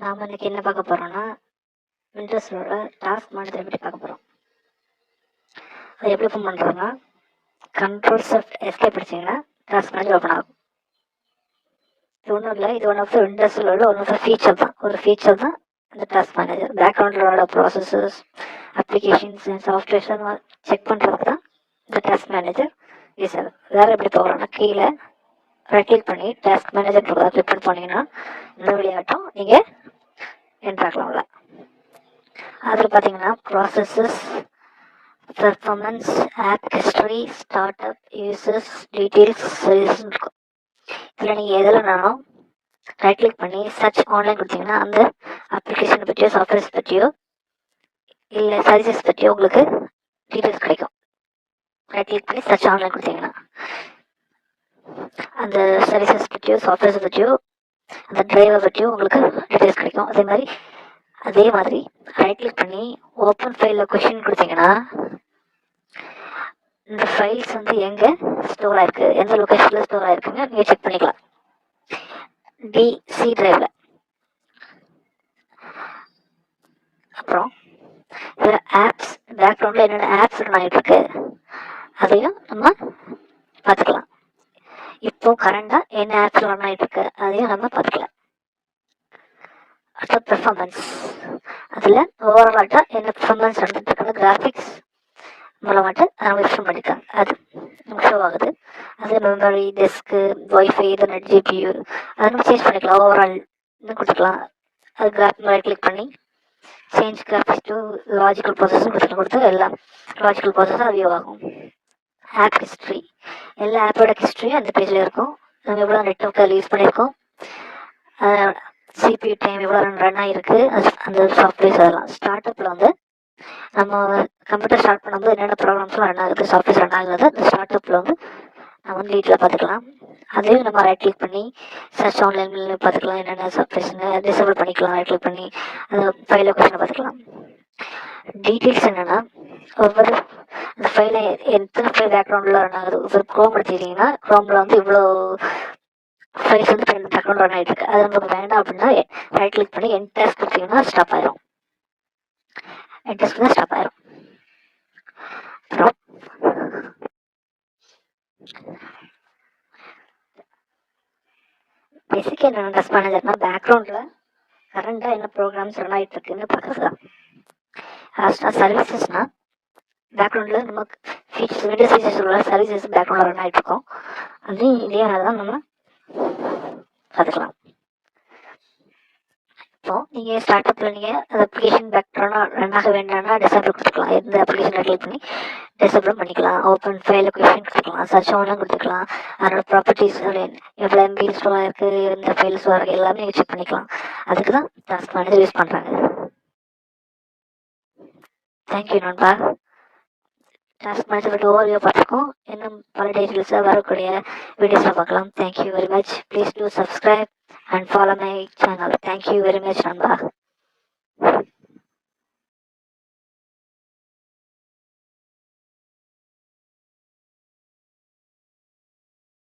நாம் இன்னைக்கு என்ன பார்க்க போகிறோம்னா விண்டோஸோட டாஸ்க் மேனேஜர் எப்படி பார்க்க போகிறோம். அது எப்படி ஓப்பன் பண்ணுறதுன்னா Ctrl+Shift+Escape அடிச்சிங்கன்னா டாஸ்க் மேனேஜர் ஓப்பன் ஆகும். இது ஒன்றும் இல்லை, இது ஒன் ஆஃப் த விண்டோஸில் உள்ள ஒன் ஆஃப் த ஃபீச்சர் தான். ஒரு ஃபீச்சர் தான் இந்த டாஸ்க் மேனேஜர். பேக்ரவுண்டில் உள்ள processes, applications and softwares check பண்ணுறதுக்கு தான் இந்த டாஸ்க் மேனேஜர் யூஸ் ஆகும். வேறு எப்படி போகிறோம்னா கீழே ரைட் கிளிக் பண்ணி டாஸ்க் மேனேஜர் கிளிக் பண்ணி போனீங்கன்னா இந்த விளையாட்டம் நீங்கள் என்ட்ராக்கலாம்ல. அதில் பார்த்தீங்கன்னா processes, performance, app history, start up, users, details, service இருக்கும். இதில் நீங்கள் எதில்னாலும் ரைட் கிளிக் பண்ணி சர்ச் ஆன்லைன் கொடுத்தீங்கன்னா அந்த அப்ளிகேஷனை பற்றியோ சாஃப்ட்வேர்ஸ் பற்றியோ இல்லை சர்வீசஸ் பற்றியோ உங்களுக்கு டீட்டெயில்ஸ் கிடைக்கும். ரைட் கிளிக் பண்ணி சர்ச் ஆன்லைன் கொடுத்தீங்கன்னா அந்த சர்வீசஸ் பற்றியோ சாஃப்ட்வேர்ஸ் பற்றியோ அந்த டிரைவை பற்றியும் உங்களுக்கு டீட்டெயில்ஸ் கிடைக்கும். அதே மாதிரி ரைட் கிளிக் பண்ணி ஓப்பன் ஃபைலில் கொஷின் கொடுத்தீங்கன்னா இந்த ஃபைல்ஸ் எங்கே ஸ்டோர் ஆயிருக்கு, எந்த லொக்கேஷனில் ஸ்டோர் ஆயிருக்குன்னு நீங்கள் செக் பண்ணிக்கலாம். டிசி டிரைவில். அப்புறம் இதில் ஆப்ஸ், பேக்ரவுண்டில் என்னென்ன ஆப்ஸ் ரன் ஆகிட்டு இருக்கு அதையும் நம்ம பார்த்துக்கலாம். இப்போ கரண்டாக என்ன ஆப்ஸ் ரன் ஆகிட்டு இருக்கு அதையும் நம்ம பார்த்துக்கலாம். அடுத்த பெர்ஃபார்மன்ஸ், அதில் ஓவராலாக என்ன பெர்ஃபார்மன்ஸ் நடந்துட்டு இருக்குன்னு கிராஃபிக்ஸ் மூலமாட்டு அதை நம்ம எக்ஸ்பிளைன் பண்ணியிருக்காங்க. அது நமக்கு ஷோ ஆகுது. அது மெமரி, டெஸ்க்கு, ஒய்ஃபை, இன்டர்நெட், ஜிபியூ அதை நம்ம சேஞ்ச் பண்ணிக்கலாம். ஓவரால் இன்னும் கொடுத்துக்கலாம். அது ரைட் கிளிக் பண்ணி change graphics to logical process கொடுத்து எல்லாம் லாஜிக்கல் ப்ராசஸாக வியூ ஆகும். ஆப் ஹிஸ்ட்ரி, எல்லா ஆப்போட ஹிஸ்ட்ரியும் அந்த பேஜில் இருக்கும். நம்ம எவ்வளோ நெட்வொர்க் அதில் யூஸ் பண்ணியிருக்கோம், சிபியூ டைம் எவ்வளோ ரன் ஆகிருக்கு, அந்த சாஃப்ட்வேர்ஸ் அதெல்லாம். ஸ்டார்ட் அப்பில் நம்ம கம்ப்யூட்டர் ஸ்டார்ட் பண்ணும்போது என்னென்ன ப்ரோக்ராம்ஸ்லாம் ரன் ஆகுது, சாஃப்ட்வேர்ஸ் ரன் ஆகுது, அந்த ஸ்டார்ட் அப்பில் நம்ம லீட்டில் பார்த்துக்கலாம். அதையும் நம்ம ரைட் கிளிக் பண்ணி சர்ச் ஆன்லைனில் பார்த்துக்கலாம். என்னென்ன சாஃப்ட்வேர்ஸ்னு டிசேபிள் பண்ணிக்கலாம். ரைட் கிளிக் பண்ணி அந்த ஃபைலை கொஸ்டினை பார்த்துக்கலாம். டீட்டெயில்ஸ் என்னென்னா ஒவ்வொரு அந்த ஃபைலை எத்தனை ஃபைல் பேக்ரவுண்டில் ரன் ஆகுது. ஒரு க்ரோம் எடுத்துக்கிட்டிங்கன்னா க்ரோமில் இவ்வளோ ஃபைல்ஸ் பேக்ரவுண்ட் ரன் ஆகிட்டு இருக்கு. அது நமக்கு வேண்டாம் அப்படின்னா ரைட் கிளிக் பண்ணி என்டர்ஸ் கொடுத்தீங்கன்னா ஸ்டாப் ஆயிரும். என்டர்ஸ் தான் ஸ்டாப் ஆயிரும். அப்புறம் பேசிக்காக என்ன டாஸ்க் மேனேஜர்னா பேக்ரவுண்டில் கரண்டாக என்ன ப்ரோக்ராம்ஸ் ரன் ஆகிட்டு இருக்குன்னு பார்க்குறது தான். லாஸ்ட்டாக சர்வீசஸ்னால் பேக்ரவுண்டில் நமக்கு ஃபீச்சர்ஸ், விண்டோஸ் ஃபீச்சர்ஸ் உள்ள சர்வீசஸ் பேக்ரவுண்டில் ரன் ஆகிட்டு இருக்கோம். அதையும் இதே தான் நம்ம பார்த்துக்கலாம். இப்போ நீங்கள் ஸ்டார்ட் அப்பில் நீங்கள் அந்த அப்ளிகேஷன் பேக்ரவுண்டாக ரன் ஆக வேண்டாம்னா டிசேபிள் கொடுத்துக்கலாம். எந்த அப்ளிகேஷனை கிளிக் பண்ணி டிசேபிளும் பண்ணிக்கலாம். ஓப்பன் ஃபைல் கொஷின் கொடுத்துக்கலாம். சர்ச் ஆன்லைன் கொடுத்துக்கலாம். அதோட ப்ராப்பர்ட்டிஸ் எவ்வளோ எம்பி ஸ்டோர் ஆயிருக்கு, எந்த ஃபைல் ஸ்டோர் ஆகிருக்கு எல்லாமே நீங்கள் செக் பண்ணிக்கலாம். அதுக்கு தான் டாஸ்க் மேனேஜர் யூஸ் பண்ணுறாங்க. தேங்க்யூ நண்பா. டாஸ்க் மேனேஜர் பற்றி ஓவர்வியூ பார்த்துருக்கோம். இன்னும் பல டீட்டெயில்ஸாக வரக்கூடிய வீடியோஸில் பார்க்கலாம். Thank you very much. Please do subscribe and follow my channel. Thank you very much, Namba.